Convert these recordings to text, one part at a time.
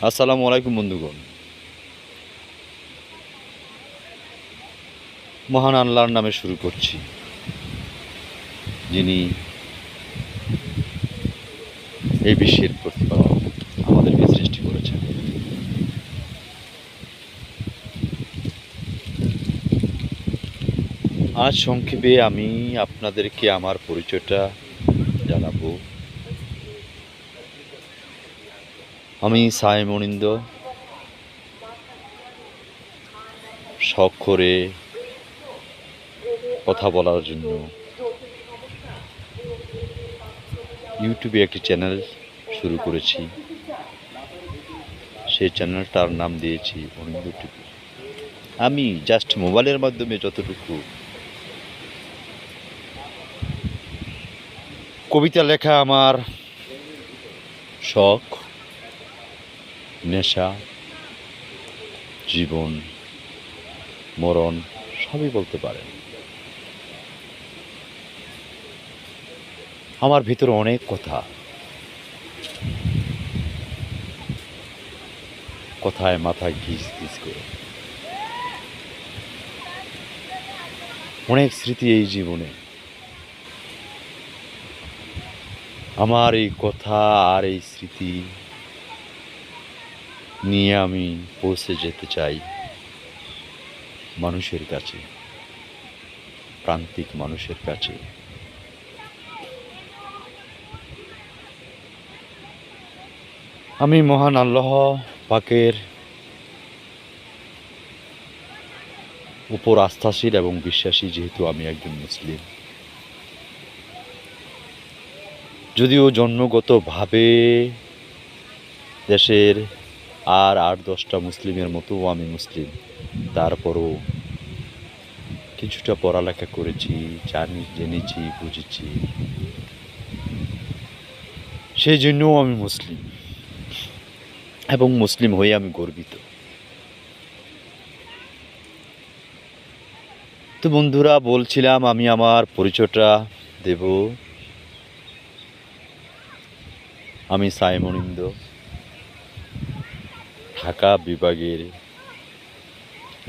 আসসালামু আলাইকুম বন্ধুগণ। মহান আল্লাহর নামে শুরু করছি, যিনি এই বিশ্বের প্রতিপালক, আমাদেরকে সৃষ্টি করেছেন। আজ সংক্ষেপে আমি আপনাদেরকে আমার পরিচয়টা জানাবো। আমি সায়েম অনিন্দ, শখ করে কথা বলার জন্য ইউটিউবে একটি চ্যানেল শুরু করেছি। সেই চ্যানেলটার নাম দিয়েছি অনিন্দ টিভি। আমি জাস্ট মোবাইলের মাধ্যমে যতটুকু কবিতা লেখা আমার শখ, নেশা, জীবন, মরণ সবই বলতে পারেন। আমার ভিতরে অনেক কথা, কথায় মাথায় ঘিস ঘিস করে, অনেক স্মৃতি এই জীবনে। আমার এই কথা আর এই স্মৃতি নিয়ে আমি পৌঁছে যেতে চাই মানুষের কাছে, প্রান্তিক মানুষের কাছে। আমি মহান আল্লাহ পাকের উপর আস্থাশীল এবং বিশ্বাসী, যেহেতু আমি একজন মুসলিম। যদিও জন্মগতভাবে দেশের আর 8-10টা মুসলিমের মতো আমি মুসলিম, তারপরও কিছুটা পড়ালেখা করেছি, জেনেছি, বুঝেছি, সেই জন্যও আমি মুসলিম, এবং মুসলিম হয়ে আমি গর্বিত। তো বন্ধুরা, বলছিলাম আমি আমার পরিচয়টা দেব। আমি সায়েম অনিন্দ, ঢাকা বিভাগের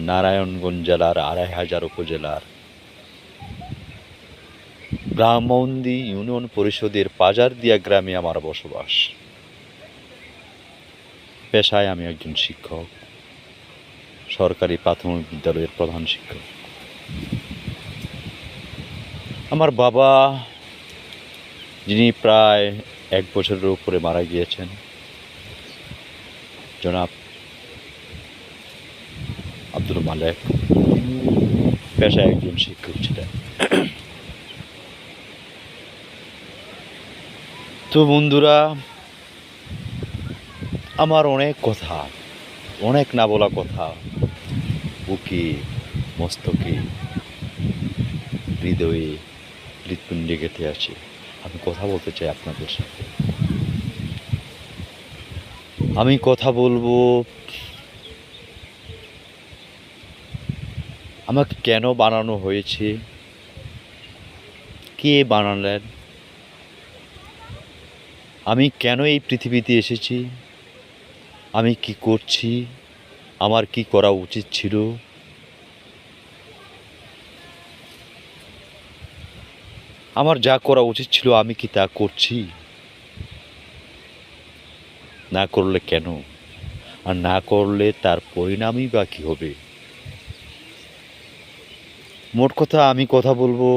নারায়ণগঞ্জ জেলার 2500 উপজেলার ব্রাহ্মণদী ইউনিয়ন পরিষদের পাজারদিয়া গ্রামে আমার বসবাস। পেশায় আমি একজন শিক্ষক, সরকারি প্রাথমিক বিদ্যালয়ের প্রধান শিক্ষক। আমার বাবা, যিনি প্রায় 1 বছরের উপরে মারা গিয়েছেন, জনাব আব্দুল মালেক, পেশায় একজন শিক্ষক ছিলেন। তো বন্ধুরা, আমার অনেক কথা, অনেক না বলা কথা বুকে, মস্তকে, হৃদয়ে, হৃৎপিণ্ডে গেঁথে আছে। আমি কথা বলতে চাই আপনাদের সাথে। আমি কথা বলবো আমাকে কেন বানানো হয়েছে, কে বানালেন, আমি কেন এই পৃথিবীতে এসেছি, আমি কি করছি, আমার কি করা উচিত ছিল। আমার যা করা উচিত ছিল আমি কি তা করছি, না করলে কেন, আর না করলে তার পরিণামই বা কী হবে। মোট কথা, আমি কথা বলবো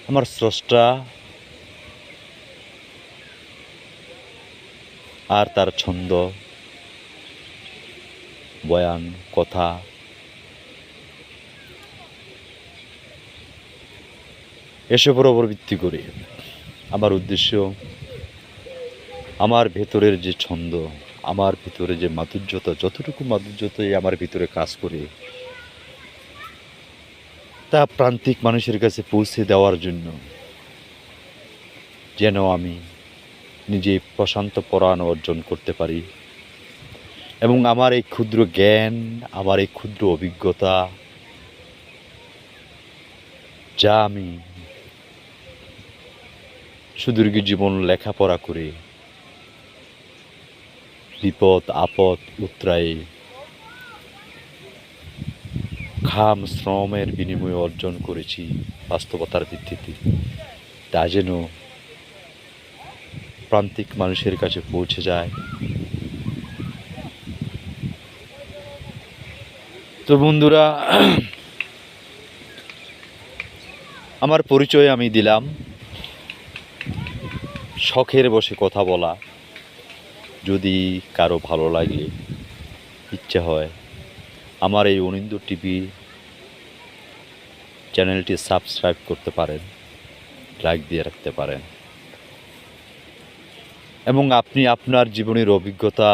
আমার স্রষ্টা আর তার ছন্দ, বয়ান, কথা, এসবের ওপর ভিত্তি করে আমার উদ্দেশ্য, আমার ভেতরের যে ছন্দ, আমার ভিতরে যে মাধুর্যতা, যতটুকু মাধুর্যতাই আমার ভিতরে কাজ করে, তা প্রান্তিক মানুষের কাছে পৌঁছে দেওয়ার জন্য, যেন আমি নিজে প্রশান্ত পরায়ণ অর্জন করতে পারি, এবং আমার এই ক্ষুদ্র জ্ঞান, আমার এই ক্ষুদ্র অভিজ্ঞতা, যা আমি সুদীর্ঘ জীবন লেখাপড়া করে বিপদ আপদ উতরায়ে ঘাম শ্রমের বিনিময়ে অর্জন করেছি বাস্তবতার ভিত্তিতে, তা যেন প্রান্তিক মানুষের কাছে পৌঁছে যায়। তো বন্ধুরা, আমার পরিচয় আমি দিলাম। শখের বসে কথা বলা, যদি কারো ভালো লাগে, ইচ্ছে হয়, আমার এই অনিন্দ টিভি চ্যানেলটি সাবস্ক্রাইব করতে পারেন, লাইক দিয়ে রাখতে পারেন, এবং আপনি আপনার জীবনের অভিজ্ঞতা,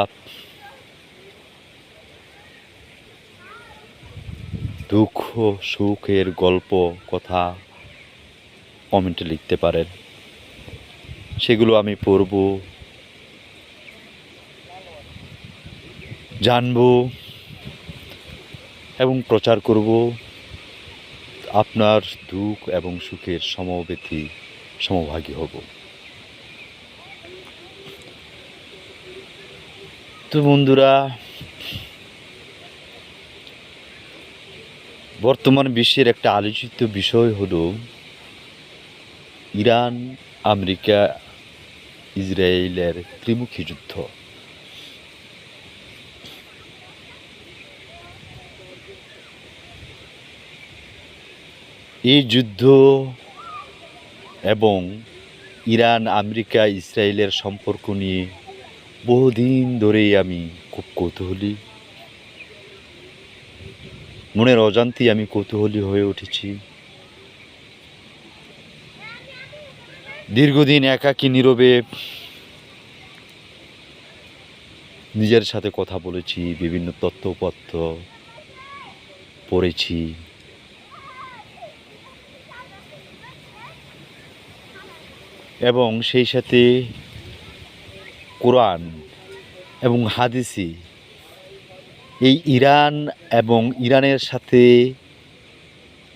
দুঃখ সুখের গল্প কথা কমেন্টে লিখতে পারেন। সেগুলো আমি পড়ব, জানব এবং প্রচার করব। আপনার দুঃখ এবং সুখের সমবেতি সমভাগী হব। তো বন্ধুরা, বর্তমান বিশ্বের একটা আলোচিত বিষয় হলো ইরান আমেরিকা ইসরায়েলের ত্রিমুখী যুদ্ধ। এই যুদ্ধ এবং ইরান আমেরিকা ইসরায়েলের সম্পর্ক নিয়ে বহুদিন ধরেই আমি খুব কৌতূহলী, মনের অজান্তেই আমি কৌতূহলী হয়ে উঠেছি। দীর্ঘদিন একাকী নীরবে নিজের সাথে কথা বলেছি, বিভিন্ন তথ্যপত্র পড়েছি, এবং সেই সাথে কোরআন এবং হাদিসে এই ইরান এবং ইরানের সাথে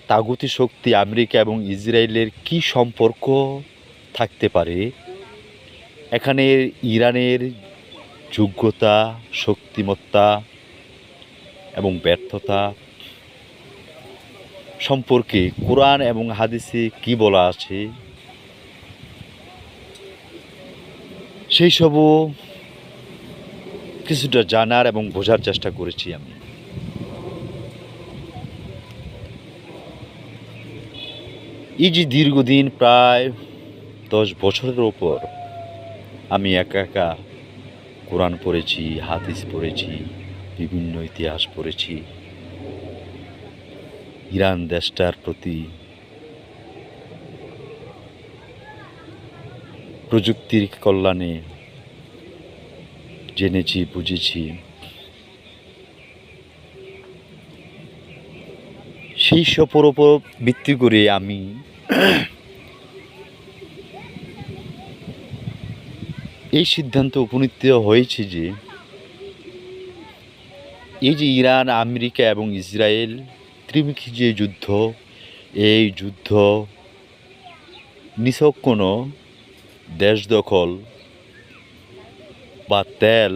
তাগুতি শক্তি আমেরিকা এবং ইসরায়েলের কি সম্পর্ক থাকতে পারে, এখানে ইরানের যোগ্যতা, শক্তিমত্তা এবং ব্যর্থতা সম্পর্কে কোরআন এবং হাদিসে কি বলা আছে, সেই সবও কিছুটা জানার এবং বোঝার চেষ্টা করেছি আমি। এই যে দীর্ঘদিন প্রায় 10 বছরের ওপর আমি একা একা কোরআন পড়েছি, হাদিস পড়েছি, বিভিন্ন ইতিহাস পড়েছি, ইরান দেশটার প্রতি প্রযুক্তির কল্যাণে জেনেছি, বুঝেছি। সেই সপর ওপর ভিত্তি করে আমি এই সিদ্ধান্ত উপনীত হয়েছে যে এই যে ইরান আমেরিকা এবং ইসরায়েল ত্রিমুখী যে যুদ্ধ, এই যুদ্ধ নিছক কোনো দেশ দখল বা তেল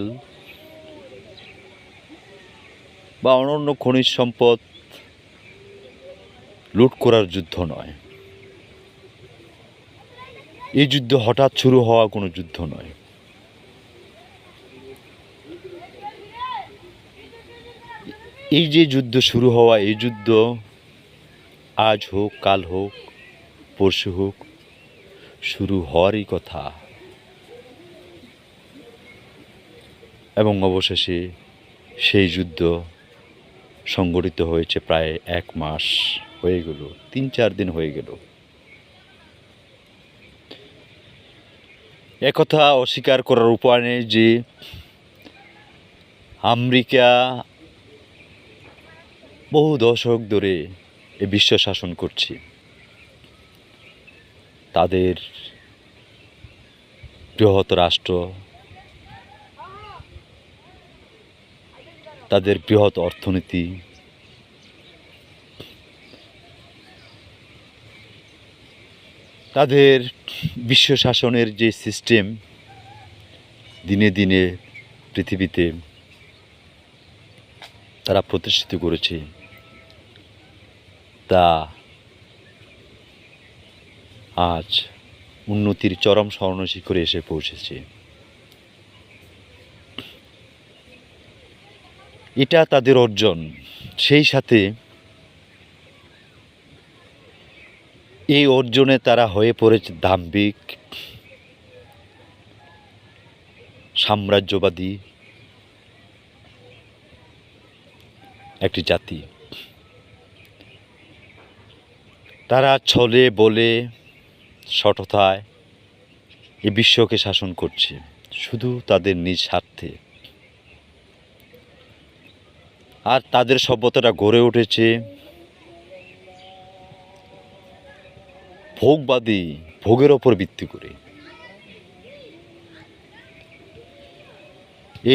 বা অন্যান্য খনিজ সম্পদ লুট করার যুদ্ধ নয়। এই যুদ্ধ হঠাৎ শুরু হওয়া কোনো যুদ্ধ নয়। এই যে যুদ্ধ শুরু হওয়া, এই যুদ্ধ আজ হোক, কাল হোক, পরশু হোক, শুরু হওয়ারই কথা। এবং অবশেষে সেই যুদ্ধ সংগঠিত হয়েছে প্রায় 1 মাস হয়ে গেল, 3-4 দিন হয়ে গেল। একথা অস্বীকার করার উপায় নেই যে আমেরিকা বহু দশক ধরে এ বিশ্ব শাসন করছে। তাদের বৃহৎ রাষ্ট্র, তাদের বৃহৎ অর্থনীতি, তাদের বিশ্ব শাসনের যে সিস্টেম দিনে দিনে পৃথিবীতে তারা প্রতিষ্ঠিত করেছে তা আজ উন্নতির চরম স্বর্ণশিখরে এসে পৌঁছেছে। এটা তাদের অর্জন। সেই সাথে এই অর্জনে তারা হয়ে পড়েছে দাম্ভিক, সাম্রাজ্যবাদী একটি জাতি। তারা ছলে বলে সততায় এ বিশ্বকে শাসন করছে শুধু তাদের নিজ স্বার্থে। আর তাদের সভ্যতাটা গড়ে উঠেছে ভোগবাদী, ভোগের ওপর ভিত্তি করে।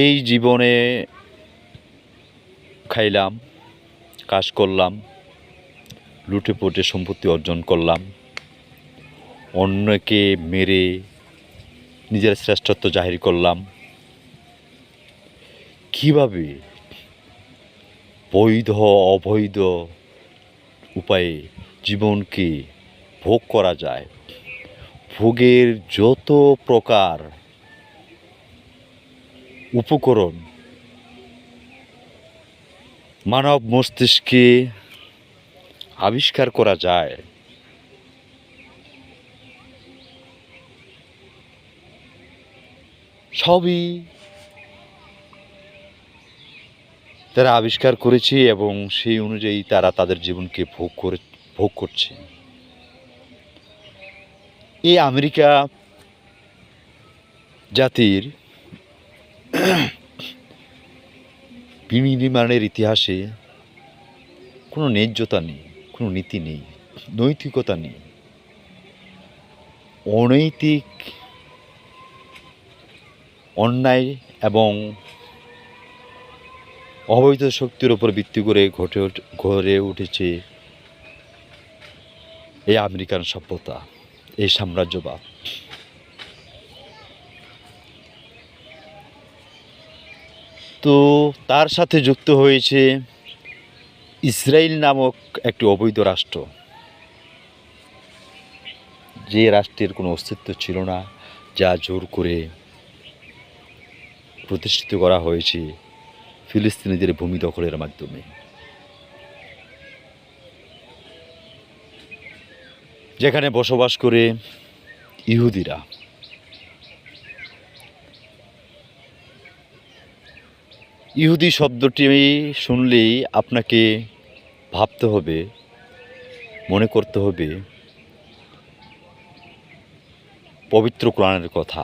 এই জীবনে খাইলাম, কাজ করলাম, লুটে পুটে সম্পত্তি অর্জন করলাম, অন্যকে মেরে নিজের শ্রেষ্ঠত্ব জাহির করলাম। কিভাবে বৈধ অবৈধ উপায়ে জীবনকে ভোগ করা যায়, ভোগের যত প্রকার উপকরণ মানব মস্তিষ্কে আবিষ্কার করা যায়, সবই তারা আবিষ্কার করেছে এবং সেই অনুযায়ী তারা তাদের জীবনকে ভোগ করছে। এই আমেরিকা জাতির বিনির্মাণের ইতিহাসে কোনো ন্যায্যতা নেই, কোনো নীতি নেই, নৈতিকতা নেই। অনৈতিক, অন্যায় এবং অবৈধ শক্তির উপর ভিত্তি করে গড়ে উঠেছে এই আমেরিকান সভ্যতা, এই সাম্রাজ্যবাদ। তো তার সাথে যুক্ত হয়েছে ইসরায়েল নামক একটি অবৈধ রাষ্ট্র, যে রাষ্ট্রের কোনো অস্তিত্ব ছিল না, যা জোর করে প্রতিষ্ঠিত করা হয়েছে ফিলিস্তিনিদের ভূমি দখলের মাধ্যমে। যেখানে বসবাস করে ইহুদিরা। ইহুদি শব্দটি শুনলেই আপনাকে ভাবতে হবে, মনে করতে হবে পবিত্র কোরআনের কথা।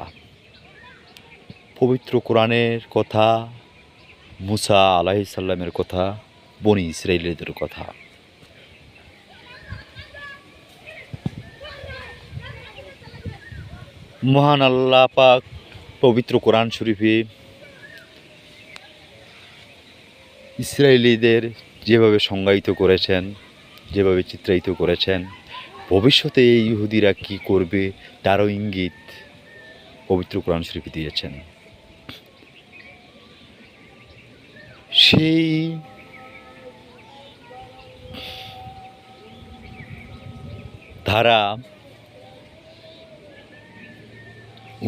পবিত্র কোরআনের কথা, মুসা আলাইহিস সালামের কথা, বনি ইসরায়েলদের কথা। মহান আল্লাহ পাক পবিত্র কোরআন শরীফে ইসরায়েলিদের যেভাবে সংজ্ঞায়িত করেছেন, যেভাবে চিত্রায়িত করেছেন, ভবিষ্যতে এই ইহুদিরা কী করবে তারও ইঙ্গিত পবিত্র কোরআন শরীফে দিয়েছেন। সেই ধারা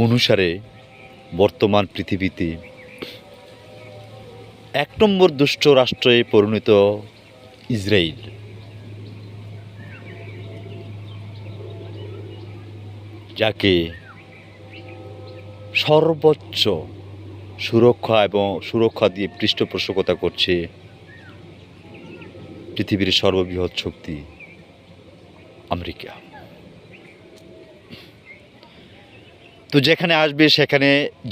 অনুসারে বর্তমান পৃথিবীতে 1 নম্বর দুষ্ট রাষ্ট্রে পরিণত ইসরায়েল। যাকে সর্বোচ্চ সুরক্ষা দিয়ে পৃষ্ঠপোষকতা করছে পৃথিবীর সর্ববৃহৎ শক্তি আমেরিকা। তো যেখানে আসবে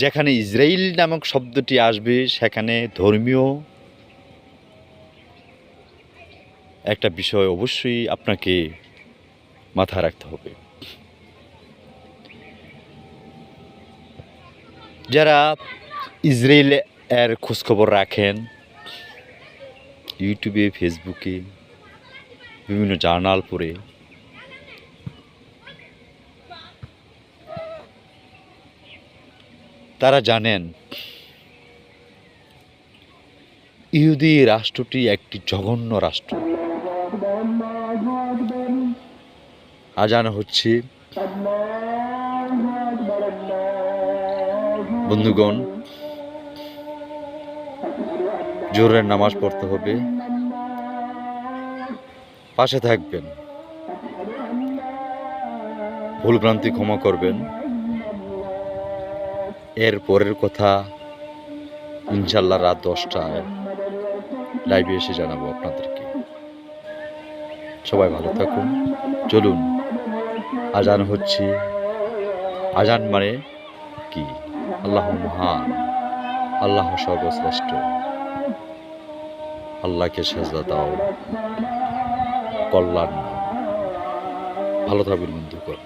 যেখানে ইসরায়েল নামক শব্দটি আসবে সেখানে ধর্মীয় একটা বিষয় অবশ্যই আপনাকে মাথায় রাখতে হবে। যারা ইসরায়েল এর খোঁজখবর রাখেন, ইউটিউবে, ফেসবুকে, বিভিন্ন জার্নাল পড়ে, তারা জানেন ইহুদি রাষ্ট্রটি একটি জঘন্য রাষ্ট্র। আজান হচ্ছে। বন্ধুগণ, জোহরের নামাজ পড়তে হবে, পাশে থাকবেন, ভুল ভ্রান্তি ক্ষমা করবেন। এর পরের কথা ইনশাল্লাহ রাত 10টায় লাইভে এসে জানাবো আপনাদেরকে। সবাই ভালো থাকুন। চলুন, আজান হচ্ছে। আজান মানে কি? আল্লাহ মহান, আল্লাহ সর্বশ্রেষ্ঠ, আল্লাহকে সেজদা দাও, কল্যাণ নাও। ভালো থাকবেন বন্ধুগণ।